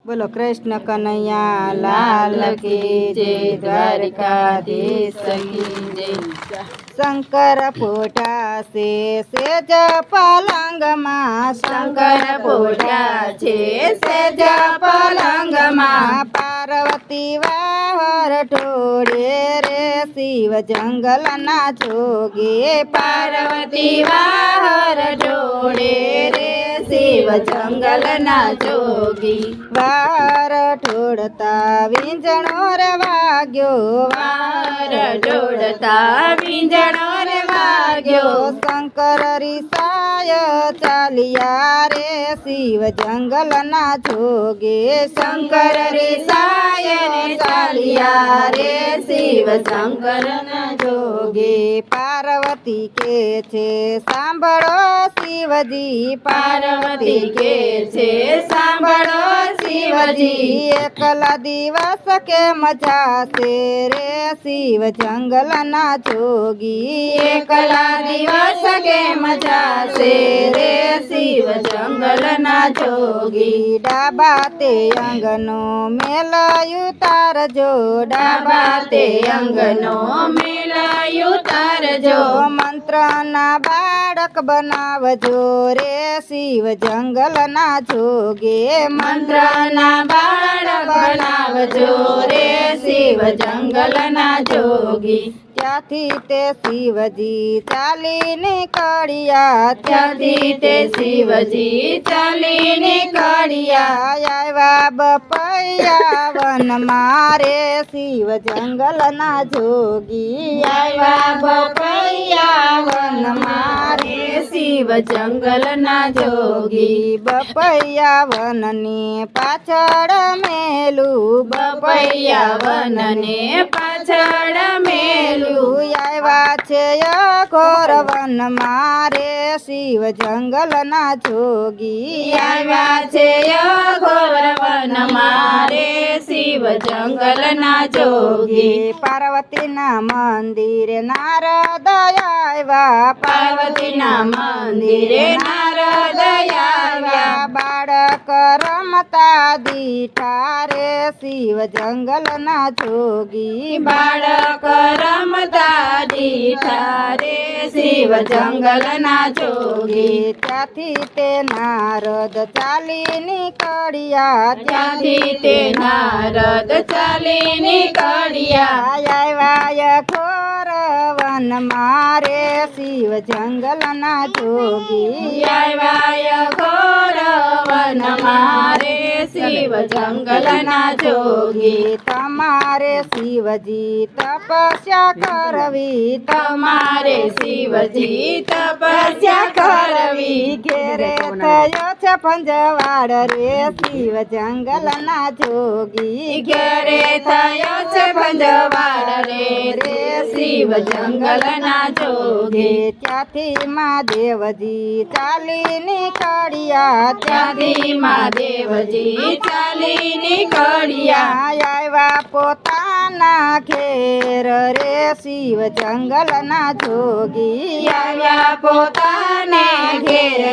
बोलो कृष्ण कन्हैया लाल की जय, द्वारकाधीश की जय। शंकर फूटा से सेज पलंग माँ, शंकर फूटा छे सेज पलंग माँ, पार्वती वाहर ठोड़े रे शिव जंगल ना जोगे, पार्वती वाहर ढोड़े रे शिव जंगल ना जोगी। वार ठोड़ता विंजणो रे वाग्यो, वार ढोड़ता विंजणो रे वाग्यो, शंकर रिसाय चालिया रे शिव जंगल ना जोगे, शंकर रिसाय रे चालिया रे शिव शंकर ना जोगे। पार्वती के छे सांभळो शिवजी, पार्वती के छे सांभळो शिवजी, एकला दिवस के मजा से रे शिव जंगल ना जोगी, एकला दिवस के मजा से रे शिव जंगल ना जोगी। डाबा ते अंगनो मेलायु तार जो, डाबा ते अंगनो मेलायु तार जो, मंत्र ना बाड़क बनावजो रे शिव जंगल ना जोगे, मंत्र ना बाळक बनावजो रे शिव जंगल ना जोगी। ત્યાંથી તે શિવજી ચાલી નીકળ્યા, ત્યાંથી તે શિવજી ચાલી નીકળ્યા, આવ્યા બપૈયા વન મારે શિવ જંગલ ના જોગી, આવ્યા બપૈયા વન મારે શિવ જંગલ ના જોગી। બપૈયા વનની પાછળ મેલું, બપૈયા વનને પાછળ મેલું, આવ્યા છે ઘોર વન મારે શિવ જંગલ ના જોગી, આવ્યા છે ઘોર વન મારે શિવ જંગલ ના જોગી। પાર્વતી ના મંદિરે નારદ આવ્યા, પાર્વતી ના મંદિરે નારદ આવ્યા, બાળક રમતા દીઠા રે શિવ જંગલ ના જોગી, બાળક રમતા દીઠા રે શિવ જંગલ ના જોગી। ત્યાંથી તે નારદ ચાલી નીકળ્યા, ત્યાંથી તે નારદ ચાલી નીકળ્યા, આવ્યા ઘોર વન મારે શિવ જંગલ ના જોગી, આવ્યા ઘોર વન મારે શિવ જંગલ ના જોગી। તમારે શિવજી તપસ્યા કરવી, તમારે શિવજી તપસ્યા કરવી, ઘેરે થયો છે પંજવાડ રે શિવ જંગલ ના જોગી, ઘેરે થયો છે પંજવાડ રે શિવ જંગલ ના જોગી। ત્યાંથી મહાદેવજી ચાલી નીકળ્યા, ત્યાંથી મહાદેવજી ચાલી નીકળ્યા, આવ્યા પોતાના ઘેર રે શિવ જંગલ ના જોગી, આવ્યા પોતાને ઘેર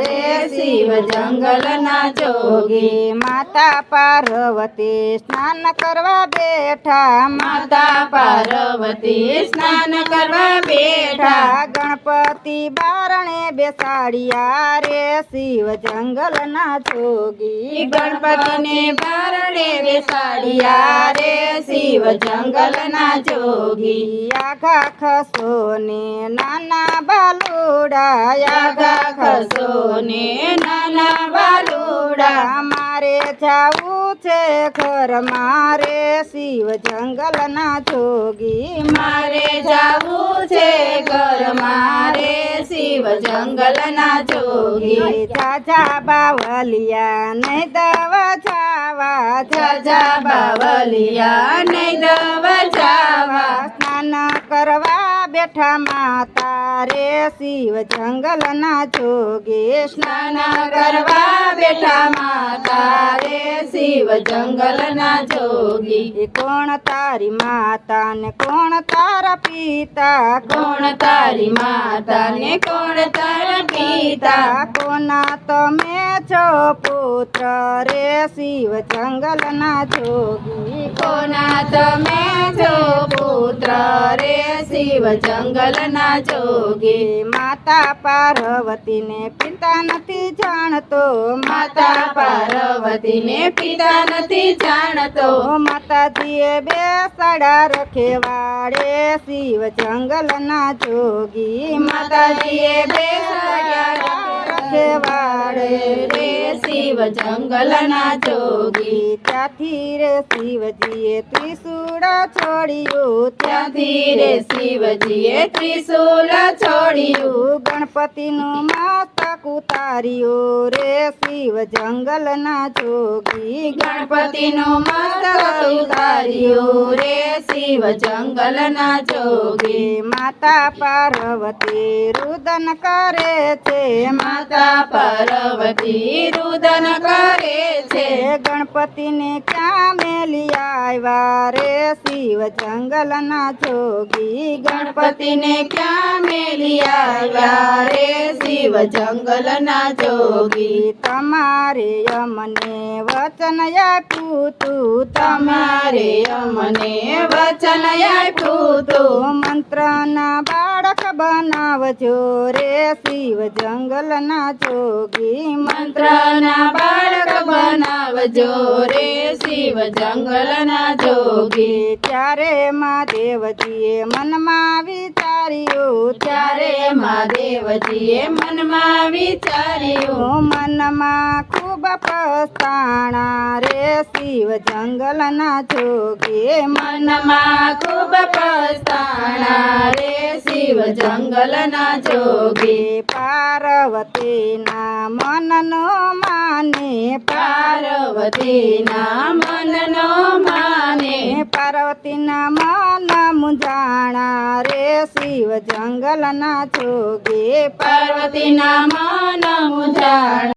રે શિવ જંગલ ના જોગી। માતા પાર્વતી સ્નાન કરવા બેઠા, માતા પાર્વતી સ્નાન કરવા બેઠા, ગણપતિ બારણે બેસાડ્યા રે શિવ જંગલ ના જોગી, ગણપતિ ને બારણે બેસાડ્યા રે શિવ જંગલ ના જોગી। આઘા ખસો ને નાના બાલુડા, આઘા ખસો ને નાના બાલુડા, મારે જાવું છે ઘર મારે શિવ જંગલ ના જોગી, મારે જાવું છે ઘર મારે શિવ જંગલ ના જોગી। જાજા બાવલિયા નહીં દવા જાવા, જાજા બાવલિયા નહીં દવા જાવા, સ્નાન કરવા બેઠા માતા બેઠા રે શિવ જંગલના જોગી સ્નાન કરવા બેઠા માતા રે શિવ જંગલના જોગી એ કોણ તારી માતા ને કોણ તારા પિતા કોણ તારી માતા ને કોણ તારા પિતા કોના તમે છો પુત્ર રે શિવ જંગલના જોગી કોના તમે છો પુત્ર રે શિવ જંગલના જોગી માતા પાર્વતીને પિતા નથી જાણતો માતા પાર્વતીને પિતા નથી જાણતો માતાજીએ બેસાડા રખેવાડે શિવ જંગલના જોગી માતાજીએ બેસાડ્યા રખેવાડે રે શિવ જંગલના જોગી ત્યાંથી રે શિવજીએ ત્રિશૂળ છોડ્યું ત્યાંથી રે શિવજીએ ત્રિશૂલ છોડ્યું ગણપતિનું મસ્તક ઉતાર્યું રે શિવ જંગલના જોગી ગણપતિનું મસ્તક ઉતાર્યું રે શિવ જંગલના જોગી માતા પાર્વતી રુદન કરે છે માતા પાર્વતી રુદન કરે છે ગણપતિને ક્યાં મેલી આવ્યા રે શિવ જંગલના જોગી ગણપતિને ક્યાં મેલી આવ્યા રે શિવ જંગલના જોગી તમારે અમને વચન આપ્યું તું તમારે અમને વચન આપ્યું તું મંત્રના બાળક બનાવજો રે શિવ જંગલના જોગી મંત્રના બાળક બનાવજો રે શિવ જંગલના જોગી ત્યારે મહાદેવજીએ મનમાં વિચાર્યું ત્યારે મહાદેવજીએ મનમાં વિચાર્યું મનમાં ખૂબ પસ્તાણા રે શિવ જંગલના જોગી મનમાં ખૂબ પસ્તાણા રે શિવ જંગલના જોગી પાર્વતીના મનનો માને પાર્વતીના મનનો માને પાર્વતીના મન મુંજાણા રે શિવ જંગલના જોગી પાર્વતીના મન મુંજાણ